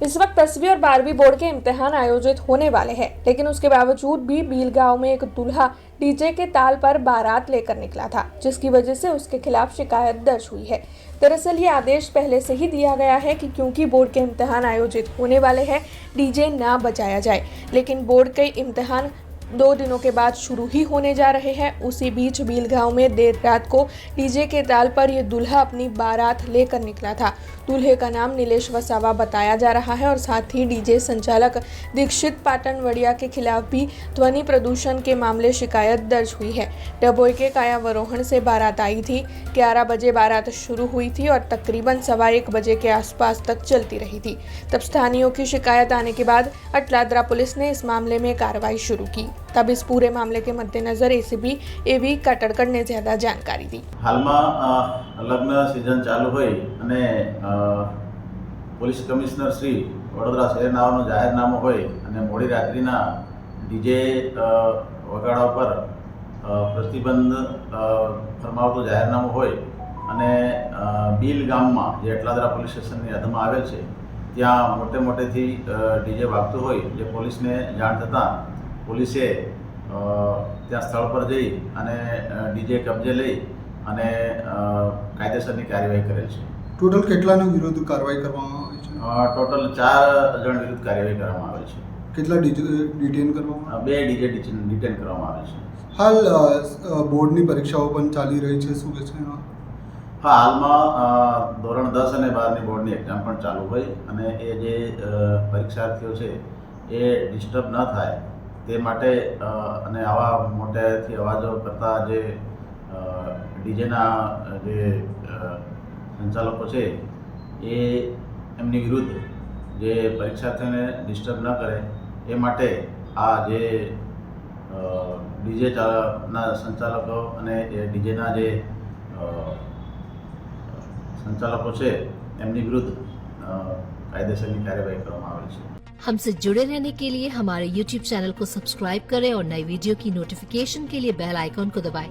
इस वक्त 10वीं और 12वीं बोर्ड के इम्तिहान आयोजित होने वाले हैं, लेकिन उसके बावजूद भी बील गांव में एक दूल्हा डीजे के ताल पर बारात लेकर निकला था, जिसकी वजह से उसके खिलाफ शिकायत दर्ज हुई है। दरअसल ये आदेश पहले से ही दिया गया है कि क्योंकि बोर्ड के इम्तिहान आयोजित होने वाले हैं, डीजे ना बजाया जाए, लेकिन बोर्ड के इम्तिहान 2 दिनों के बाद शुरू ही होने जा रहे हैं। उसी बीच बील गांव में देर रात को डीजे के ताल पर यह दूल्हा अपनी बारात लेकर निकला था। दूल्हे का नाम नीलेश वसावा बताया जा रहा है और साथ ही डीजे संचालक दीक्षित पाटनवड़िया के खिलाफ भी ध्वनि प्रदूषण के मामले शिकायत दर्ज हुई है। डभोई के कायावरोहण से बारात आई थी। 11 बजे बारात शुरू हुई थी और तकरीबन 1:15 बजे के आसपास तक चलती रही थी। तब स्थानीयों की शिकायत आने के बाद अटलादरा पुलिस ने इस मामले में कार्रवाई शुरू की। तब इस पूरे मामले के मद्देनजर एसीपी एवी काटड़कर ने ज्यादा जानकारी दी। हाल में लग्न सीजन चालू होई अने पोलीस कमिश्नर श्री वडोदरा शહેરનાઓનું જાહેરનામું હોય અને મોડી રાત્રિના ડીજે વગાડવા પર પ્રતિબંધ ફરમાવતું જાહેરનામું હોય અને બીલ ગામમાં જે અટલાદરા પોલીસ સ્ટેશનની હદમાં આવેલ છે ત્યાં મોટેથી ડીજે વાગતું હોય જે પોલીસને જાણ થતાં પોલીસે ત્યાં સ્થળ પર જઈ અને ડીજે કબજે લઈ અને કાયદેસરની કાર્યવાહી કરેલ છે। ટોટલ કેટલાના વિરુદ્ધ કાર્યવાહી કરવામાં આવી છે? ટોટલ 4 જણ વિરુદ્ધ કાર્યવાહી કરવામાં આવેલ છે। કેટલા ડિટેન કરવામાં? 2 ડીજે ડિટેન કરવામાં આવેલ છે। હાલ બોર્ડની પરીક્ષાઓ પણ ચાલી રહી છે, શું કહે છે? હા, હાલમાં ધોરણ 10 અને 12ની બોર્ડની એક્ઝામ પણ ચાલુ હોય અને એ જે પરીક્ષાર્થીઓ છે એ ડિસ્ટર્બ ન થાય તે માટે અને આવા મોટેથી અવાજો કરતા જે ડીજેના જે સંચાલકો છે એ એમની વિરુદ્ધ જે પરીક્ષાર્થીઓને ડિસ્ટર્બ ન કરે એ માટે આ જે ડીજેના સંચાલકો અને એ ડીજેના જે संचालकों से एमनी विरुद्ध कायदेसर कार्यवाही કરવામાં આવેલ છે। हमसे जुड़े रहने के लिए हमारे YouTube चैनल को सब्सक्राइब करें और नई वीडियो की नोटिफिकेशन के लिए बेल आइकॉन को दबाएं।